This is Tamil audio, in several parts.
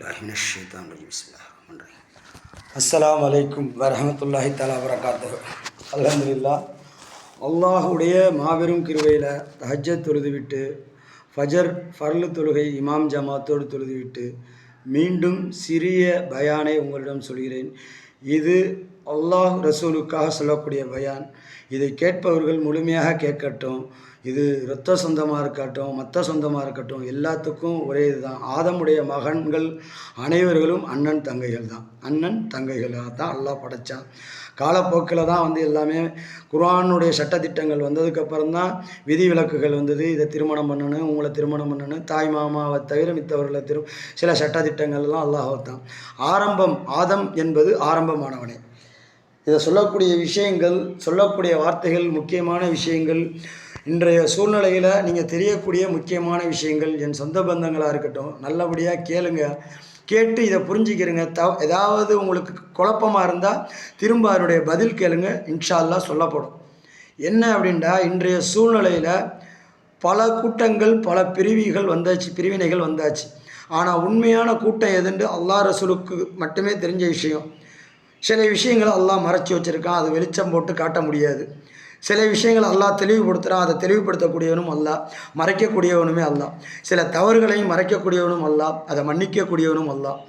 பில்லாஹி மினஷ் ஷைத்தானிர் ரஜீம். பிஸ்மில்லாஹிர் ரஹ்மானிர் ரஹீம். அஸ்ஸலாமு அலைக்கும் வரஹ்மத்துல்லாஹி தஆலா வபரகாத்துஹு. அல்ஹம்துலில்லாஹ். அல்லாஹுடைய மாபெரும் கிருபையில் தஹஜ்ஜத் தொழுதுவிட்டு ஃபஜர் ஃபர்லு தொழுகை இமாம் ஜமாத்தோடு தொழுதுவிட்டு மீண்டும் சிறிய பயானை உங்களிடம் சொல்கிறேன். இது அல்லாஹ் ரசூலுக்காக சொல்லக்கூடிய பயான். இதை கேட்பவர்கள் முழுமையாக கேட்கட்டும். இது இரத்த சொந்தமாக இருக்கட்டும், மற்ற சொந்தமாக இருக்கட்டும், எல்லாத்துக்கும் ஒரே இதுதான். ஆதமுடைய மகன்கள் அனைவர்களும் அண்ணன் தங்கைகள் தான். அண்ணன் தங்கைகளாக தான் அல்லாஹ் படைத்தான். காலப்போக்கில் தான் எல்லாமே குர்ஆனுடைய சட்டத்திட்டங்கள் வந்ததுக்கப்புறம் தான் விதிவிலக்குகள் வந்தது. இதை திருமணம் பண்ணணும், உங்களை திருமணம் பண்ணணும், தாய் மாமாவை தவிர மித்தவர்களை சில சட்டத்திட்டங்கள்லாம் அல்லாஹ் தான். ஆரம்பம் ஆதம் என்பது ஆரம்பமானவனே. இதை சொல்லக்கூடிய விஷயங்கள், சொல்லக்கூடிய வார்த்தைகள், முக்கியமான விஷயங்கள், இன்றைய சூழ்நிலையில் நீங்கள் தெரியக்கூடிய முக்கியமான விஷயங்கள், என் சொந்த பந்தங்களாக இருக்கட்டும், நல்லபடியாக கேளுங்க. கேட்டு இதை புரிஞ்சுக்கிறங்க. ஏதாவது உங்களுக்கு குழப்பமாக இருந்தால் திரும்ப அதனுடைய பதில் கேளுங்க. இன்ஷா அல்லாஹ் சொல்லப்படும். என்ன அப்படின்டா, இன்றைய சூழ்நிலையில் பல கூட்டங்கள், பல பிரிவினைகள் வந்தாச்சு. ஆனால் உண்மையான கூட்டம் எதுன்னு அல்லாஹ் ரசூலுக்கு மட்டுமே தெரிஞ்ச விஷயம். சில விஷயங்களை அல்லாஹ் மறைச்சி வச்சுருக்கான், அதை வெளிச்சம் போட்டு காட்ட முடியாது. சில விஷயங்களை அல்லாஹ் தெளிவுபடுத்துகிறான், அதை தெளிவுபடுத்தக்கூடியவனும் அல்லாஹ், மறைக்கக்கூடியவனுமே அல்லாஹ். சில தவறுகளையும் மறைக்கக்கூடியவனும் அல்லாஹ், அதை மன்னிக்கக்கூடியவனும் அல்லாஹ்.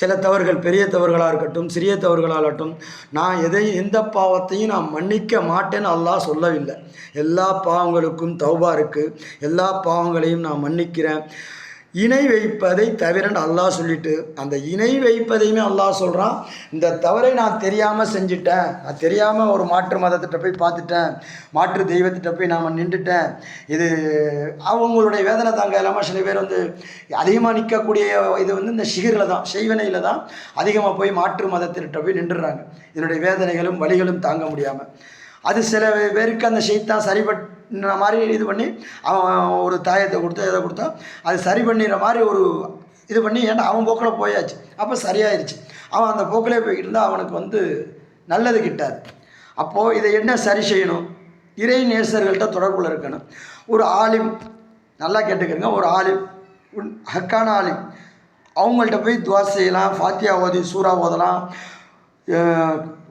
சில தவறுகள் பெரிய தவறுகளாக இருக்கட்டும், சிறிய தவறுகளாகட்டும், நான் எந்த பாவத்தையும் நான் மன்னிக்க மாட்டேன்னு அல்லாஹ் சொல்லவில்லை. எல்லா பாவங்களுக்கும் தௌபா இருக்குது. எல்லா பாவங்களையும் நான் மன்னிக்கிறேன். இணை வைப்பதை தவிரன்னு அல்லாஹ் சொல்லிட்டு, அந்த இணை வைப்பதையுமே அல்லாஹ் சொல்கிறான். இந்த தவறை நான் தெரியாமல் செஞ்சுட்டேன், நான் தெரியாமல் ஒரு மாற்று மதத்திட்ட போய் பார்த்துட்டேன், மாற்று தெய்வத்திட்ட போய் நான் நின்றுட்டேன். இது அவங்களுடைய வேதனை தாங்க இல்லாமல் சில பேர் அதிகமாக நிற்கக்கூடிய இது இந்த ஷிகிரில் தான், செய்வனையில் தான் அதிகமாக போய் மாற்று மதத்திட்ட போய் நின்றுடுறாங்க. இதனுடைய வேதனைகளும் வலிகளும் தாங்க முடியாமல். அது சில பேருக்கு அந்த ஷைத்தான் சரிபண்ணுற மாதிரி இது பண்ணி அவன் ஒரு தாயத்தை கொடுத்தா எதை கொடுத்தா அது சரி பண்ணிடுற மாதிரி ஒரு இது பண்ணி, ஏன்னா அவன் போக்கில் போயாச்சு. அப்போ சரியாயிருச்சு. அவன் அந்த போக்கிலே போய்கிட்டு இருந்தால் அவனுக்கு நல்லது கிட்டாது. அப்போது இதை என்ன சரி செய்யணும்? இறை நேசர்கள்ட்ட தொடர்பில் இருக்கணும். ஒரு ஆலிம், நல்லா கேட்டுக்கிறங்க, ஒரு ஆலிம், ஹக்கான ஆலிம், அவங்கள்ட்ட போய் துவா செய்யலாம், ஃபாத்தியா ஓதி சூறா ஓதலாம்,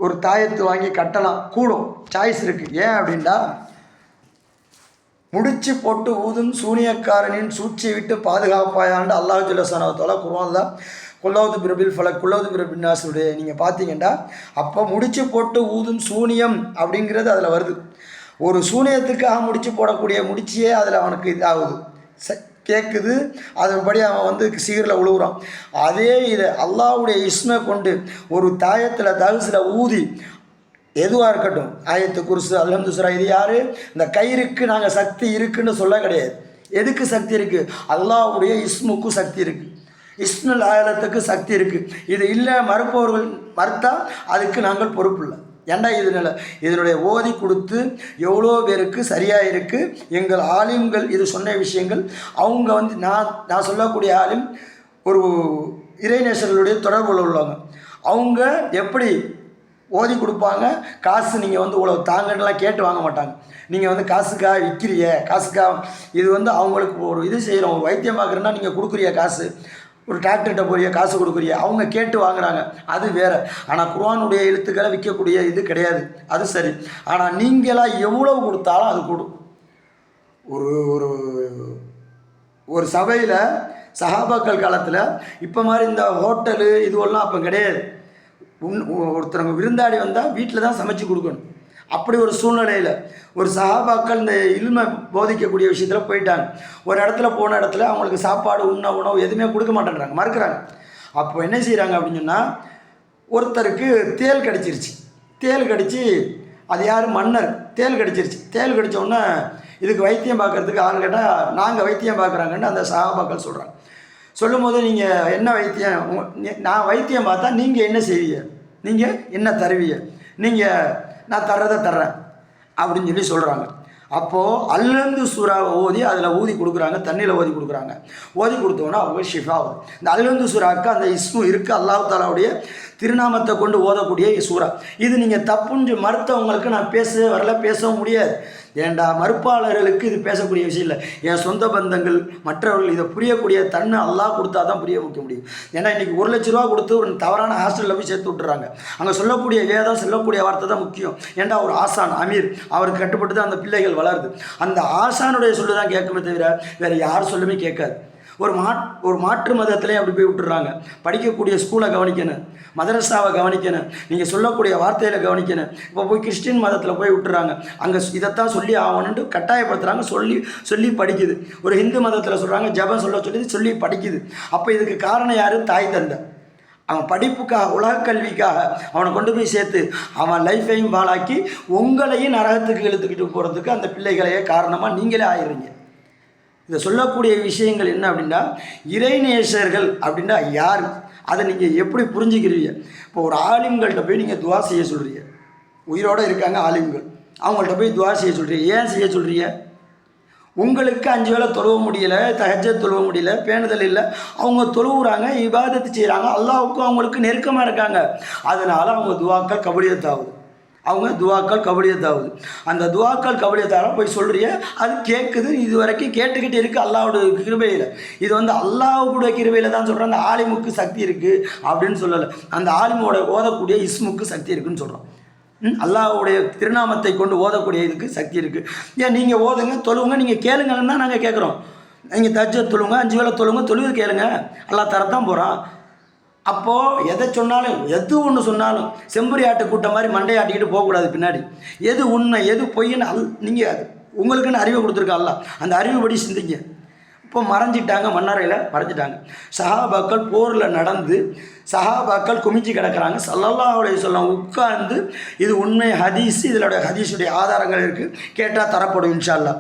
ஒரு தாயத்து வாங்கி கட்டலாம், கூடும், சாய்ஸ் இருக்குது. ஏன் அப்படின்டா, முடிச்சு போட்டு ஊதும் சூனியக்காரனின் சூழ்ச்சியை விட்டு பாதுகாப்பாயாண்டு அல்லாஹ் ஜல்ல ஷானஹு குர்ஆன்ல குல்லாவது பிரபில் ஃபலக் குல்லாவது பிரபின் நாஸுடைய நீங்கள் பார்த்தீங்கன்னா, அப்போ முடிச்சு போட்டு ஊதும் சூனியம் அப்படிங்கிறது அதில் வருது. ஒரு சூனியத்துக்காக முடிச்சு போடக்கூடிய முடிச்சியே அதில் அவனுக்கு இதாகுது, கேட்குது. அதன்படி அவன் சீரில் உழுவுறான். அதே இதை அல்லாஹ்வுடைய இஸ்மை கொண்டு ஒரு தாயத்தில் தகுசில் ஊதி, எதுவாக இருக்கட்டும், ஆயத்து குர்ஸு, அல்ஹம்து சூரா, இது யார்? இந்த கயிறுக்கு நாங்கள் சக்தி இருக்குன்னு சொல்ல கிடையாது. எதுக்கு சக்தி இருக்குது? அல்லாஹ்வுடைய இஸ்முக்கும் சக்தி இருக்குது, இஸ்முல் ஆயலத்துக்கு சக்தி இருக்குது. இது இல்லை மறுப்பவர்கள் மறுத்தால் அதுக்கு நாங்கள் பொறுப்பு இல்லை. ஏண்டா இதனுடைய ஓதி கொடுத்து எவ்வளோ பேருக்கு சரியாக இருக்குது. எங்கள் ஆலிம்கள் இது சொன்ன விஷயங்கள், அவங்க நான் சொல்லக்கூடிய ஆலிம் ஒரு இறைநேசர்களுடைய தொடர்புல உள்ளவங்க. அவங்க எப்படி ஓதி கொடுப்பாங்க, காசு நீங்கள் இவ்வளோ தாங்கன்னெலாம் கேட்டு வாங்க மாட்டாங்க. நீங்கள் காசுக்காக விற்கிறிய, காசுக்காக இது அவங்களுக்கு ஒரு இது செய்கிறோம், ஒரு வைத்தியம் பார்க்குறேன்னா நீங்கள் கொடுக்குறிய காசு, ஒரு டாக்டர்கிட்ட போறிய காசு கொடுக்குறிய, அவங்க கேட்டு வாங்குறாங்க, அது வேறு. ஆனால் குர்ஆனுடைய எழுத்துக்களை விற்கக்கூடிய இது கிடையாது, அது சரி. ஆனால் நீங்களாக எவ்வளவு கொடுத்தாலும் அது கொடு. ஒரு ஒரு ஒரு சபையில் சஹாபாக்கள் காலத்தில் இப்போ மாதிரி இந்த ஹோட்டலு இதுவெல்லாம் அப்போ கிடையாது. ஒருத்தவங்க விருந்தாடி வந்தால் வீட்டில் தான் சமைச்சு கொடுக்கணும். அப்படி ஒரு சூழ்நிலையில் ஒரு சஹாபாக்கள் இந்த இல்மை போதிக்கக்கூடிய விஷயத்தில் போயிட்டாங்க. ஒரு இடத்துல போன இடத்துல அவங்களுக்கு சாப்பாடு உணவு எதுவுமே கொடுக்க மாட்டேங்கிறாங்க, மறுக்கிறாங்க. அப்போ என்ன செய்கிறாங்க அப்படின்னு சொன்னால், ஒருத்தருக்கு தேள் கடிச்சிருச்சு. தேள் கடித்து, அது யார்? மன்னர். தேள் கடிச்சிருச்சு. தேள் கடித்தோடனே இதுக்கு வைத்தியம் பார்க்குறதுக்கு ஆள் கேட்டால், நாங்கள் வைத்தியம் பார்க்குறாங்கன்னு அந்த சஹாபாக்கள் சொல்கிறாங்க. சொல்லும்போது, நீங்கள் என்ன வைத்தியம்? நான் வைத்தியம் பார்த்தா நீங்கள் என்ன செய்வீங்க? நீங்கள் என்ன தருவீங்க? நான் தர்றதை தர்றேன் அப்படின்னு சொல்கிறாங்க. அப்போது அல்லந்து சூறாவை ஓதி அதில் ஊதி கொடுக்குறாங்க, தண்ணியில் ஓதி கொடுக்குறாங்க. ஓதி கொடுத்தோன்னா அவங்க ஷிஃபா ஆகுது. இந்த அல்லந்து சூறாவுக்கு அந்த இஸ்மு இருக்குது, அல்லாஹ் தாலாவுடைய திருநாமத்தை கொண்டு ஓதக்கூடிய சூறா. இது நீங்கள் தப்புன்னு மறுத்தவங்களுக்கு நான் பேசவும் முடியாது. ஏண்டா மறுப்பாளர்களுக்கு இது பேசக்கூடிய விஷயம் இல்லை. என் சொந்த பந்தங்கள் மற்றவர்கள் இதை புரியக்கூடிய தன்னை அல்லாஹ் கொடுத்தா தான் புரிய வைக்க முடியும். ஏன்னா இன்றைக்கி 1 லட்ச ரூபா கொடுத்து ஒரு தவறான ஹாஸ்டலில் போய் சேர்த்து விட்டுறாங்க. அங்கே சொல்லக்கூடிய வேதம் சொல்லக்கூடிய வார்த்தை தான் முக்கியம். ஏண்டா ஒரு ஆசான் அமீர் அவருக்கு கட்டுப்பட்டு தான் அந்த பிள்ளைகள் வளருது. அந்த ஆசானுடைய சொல்லு தான் கேட்குமே தவிர வேறு யார் சொல்லுமே கேட்காது. ஒரு மாற்று மதத்திலே அப்படி போய் விட்டுறாங்க. படிக்கக்கூடிய ஸ்கூலை கவனிக்கணும், மதரசாவை கவனிக்கணும், நீங்கள் சொல்லக்கூடிய வார்த்தையில் கவனிக்கணும். இப்போ போய் கிறிஸ்டின் மதத்தில் போய் விட்டுறாங்க. அங்கே இதைத்தான் சொல்லி ஆகணுன்ட்டு கட்டாயப்படுத்துகிறாங்க. சொல்லி படிக்குது. ஒரு ஹிந்து மதத்தில் சொல்கிறாங்க ஜபம் சொல்லி படிக்குது. அப்போ இதுக்கு காரணம் யார்? தாய் தந்தை. அவன் படிப்புக்காக உலக கல்விக்காக அவனை கொண்டு போய் சேர்த்து அவன் லைஃப்பையும் பாழாக்கி உங்களையும் நரகத்துக்கு இழுத்துக்கிட்டு போகிறதுக்கு அந்த பிள்ளைகளையே காரணமாக நீங்களே ஆயிடுறீங்க. இதை சொல்லக்கூடிய விஷயங்கள் என்ன அப்படின்னா, இறைநேசர்கள் அப்படின்னா யார், அதை நீங்கள் எப்படி புரிஞ்சுக்கிறீங்க? இப்போ ஒரு ஆலிம்கள்கிட்ட போய் நீங்கள் துவா செய்ய சொல்கிறீங்க. உயிரோடு இருக்காங்க ஆலிம்கள், அவங்கள்ட்ட போய் துவா செய்ய சொல்கிறீங்க. ஏன் செய்ய சொல்கிறீங்க? உங்களுக்கு 5 வேளை தொழுவ முடியல, தஹஜ்ஜத் தொழுவ முடியல, பேணுதல் இல்லை. அவங்க தொழுவுறாங்க, இபாதத்து செய்கிறாங்க, அல்லாஹ்வுக்கும் அவங்களுக்கு நெருக்கமாக இருக்காங்க. அதனால் அவங்க துவாக்கள் கபூலியத்தாகுது. அந்த துவாக்கள் கபூலியத்தாக போய் சொல்கிறிய, அது கேட்குது. இது வரைக்கும் கேட்டுக்கிட்டு இருக்குது அல்லாஹ்வுடைய கிருபையில். இது அல்லாஹ்வுடைய கிருபையில் தான் சொல்கிறேன். அந்த ஆலிமுக்கு சக்தி இருக்குது அப்படின்னு சொல்லலை. அந்த ஆலிமோட ஓதக்கூடிய இஸ்முக்கு சக்தி இருக்குதுன்னு சொல்கிறோம். அல்லாஹ்வுடைய திருநாமத்தை கொண்டு ஓதக்கூடிய இதுக்கு சக்தி இருக்குது. ஏன் நீங்கள் ஓதுங்க, தொழுவுங்க, நீங்கள் கேளுங்கன்னு தான் நாங்கள் கேட்குறோம். நீங்கள் தஹஜ்ஜத் தொழுவுங்க, 5 வேளை தொழுவுங்க, தொழுவு கேளுங்க, அல்லாஹ் தரத்தான் போகிறான். அப்போது எதை சொன்னாலும் எது ஒன்று சொன்னாலும் செம்பரி ஆட்டு கூட்டம் மாதிரி மண்டையாட்டிக்கிட்டு போகக்கூடாது. பின்னாடி எது உண்மை எது பொய்ன்னு நீங்கள் அது உங்களுக்குன்னு அறிவை கொடுத்துருக்கா அல்லாஹ். அந்த அறிவுபடி சிந்திங்க. இப்போ மறைஞ்சிட்டாங்க, மண்ணறையில் மறைஞ்சிட்டாங்க. சஹாபாக்கள் போரில் நடந்து சஹாபாக்கள் குமிஞ்சு கிடக்கிறாங்க. ஸல்லல்லாஹு அலைஹி வஸல்லம் உட்கார்ந்து இது உண்மை ஹதீஸ், இதோட ஹதீஸுடைய ஆதாரங்கள் இருக்குது, கேட்டால் தரப்படும் இன்ஷா அல்லாஹ்.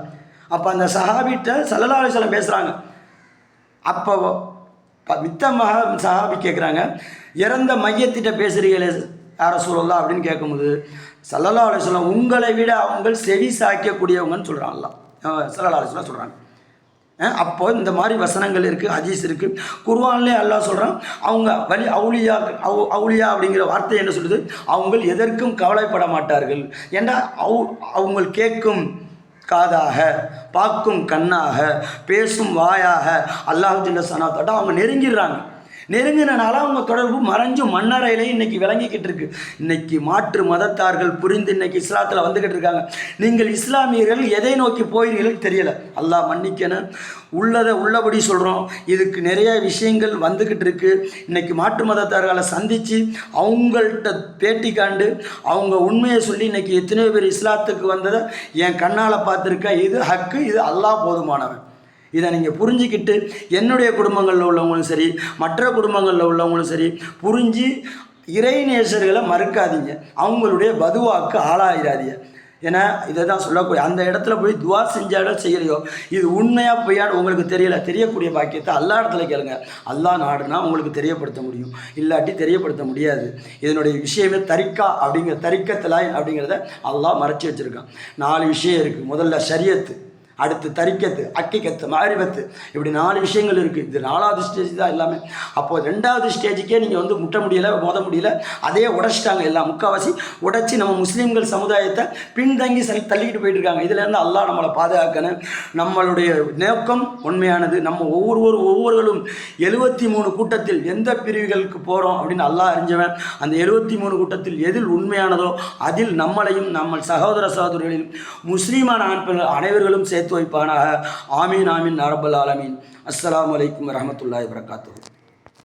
அப்போ அந்த சஹாபிட்ட ஸல்லல்லாஹு அலைஹி வஸல்லம் பேசுகிறாங்க. அப்போ மித்த சஹாபி கேட்குறாங்க, இறந்த மையத்திட்ட பேசுகிறீங்களே யார ரசூலல்லாஹ் அப்படின்னு கேட்கும்போது ஸல்லல்லாஹு அலைஹி வஸல்லம் உங்களை விட அவங்க செவி சாய்க்கக்கூடியவங்கன்னு சொல்கிறாங்க. ஸல்லல்லாஹு அலைஹி வஸல்லம் சொல்கிறாங்க. அப்போ இந்த மாதிரி வசனங்கள் இருக்குது, ஹதீஸ் இருக்குது. குர்ஆன்லேயே அல்லாஹ் சொல்கிறான், அவங்க அவுலியா அப்படிங்கிற வார்த்தை என்ன சொல்லுது? அவங்க எதற்கும் கவலைப்பட மாட்டார்கள். ஏன்னா அவங்க கேட்கும் காதாக, பார்க்கும் கண்ணாக, பேசும் வாயாக அல்லாஹ் ஜல்ல ஸனாத்தோட அவங்க நெருங்கினால அவங்க தொடர்பு மறைஞ்சு மண்ணறையிலே இன்றைக்கி விளங்கிக்கிட்டு இருக்கு. இன்றைக்கி மாற்று மதத்தார்கள் புரிந்து இன்றைக்கி இஸ்லாத்தில் வந்துக்கிட்டு இருக்காங்க. நீங்கள் இஸ்லாமியர்கள் எதை நோக்கி போகிறீர்கள் தெரியலை. அல்லாஹ் மன்னிக்கணும். உள்ளதை உள்ளபடி சொல்கிறோம். இதுக்கு நிறைய விஷயங்கள் வந்துக்கிட்டு இருக்குது. இன்றைக்கி மாற்று மதத்தார்களை சந்தித்து அவங்கள்ட்ட பேட்டி காண்டு அவங்க உண்மையை சொல்லி இன்றைக்கி எத்தனையோ பேர் இஸ்லாத்துக்கு வந்ததை என் கண்ணால் பார்த்துருக்கேன். இது ஹக்கு, இது அல்லாஹ் போதுமானவன். இதை நீங்கள் புரிஞ்சிக்கிட்டு என்னுடைய குடும்பங்களில் உள்ளவங்களும் சரி, மற்ற குடும்பங்களில் உள்ளவங்களும் சரி புரிஞ்சு இறைநேசர்களை மறுக்காதீங்க, அவங்களுடைய பதுவாக்கு ஆளாயிராதீங்க. ஏன்னா இதை தான் சொல்லக்கூடிய அந்த இடத்துல போய் துவா செஞ்சாலும் செய்யலையோ இது உண்மையாக பொய்யான்னு உங்களுக்கு தெரியக்கூடிய பாக்கியத்தை அல்லா இடத்துல கேளுங்க. அல்லா நாடுனா உங்களுக்கு தெரியப்படுத்த முடியும், இல்லாட்டி தெரியப்படுத்த முடியாது. இதனுடைய விஷயமே தரிக்கா அப்படிங்கிற தரிக்கத்தலாய் அப்படிங்கிறத அல்லாஹ் மறைச்சி வச்சுருக்கான். 4 விஷயம் இருக்குது. முதல்ல ஷரியத்து, அடுத்து தரிக்கத்து, அக்கிக்கத்து, மாரிபத்து, இப்படி 4 விஷயங்கள் இருக்குது. இது 4வது ஸ்டேஜ் தான் எல்லாமே. அப்போது 2வது ஸ்டேஜுக்கே நீங்கள் முட்ட முடியலை, மோத முடியல, அதே உடைச்சிட்டாங்க. எல்லாம் முக்கால்வாசி உடைச்சி நம்ம முஸ்லீம்கள் சமுதாயத்தை பின்தங்கி தள்ளிக்கிட்டு போயிட்டு இருக்காங்க. இதிலேருந்து அல்லாஹ் நம்மளை பாதுகாக்கணும். நம்மளுடைய நோக்கம் உண்மையானது. நம்ம ஒவ்வொருவர்களும் 73 கூட்டத்தில் எந்த பிரிவுகளுக்கு போகிறோம் அப்படின்னு அல்லாஹ் அறிஞ்சவன். அந்த 73 கூட்டத்தில் எதில் உண்மையானதோ அதில் நம்மளையும் நம்ம சகோதரிகளையும் முஸ்லீமான ஆண் பெண்கள் அனைவர்களும் சேர்த்து வைப்பானாக. ஆமீன் ஆமீன் யா ரப்பல் ஆலமீன். அஸ்ஸலாமு அலைக்கும் வரஹ்மத்துல்லாஹி வபரகாத்துஹு.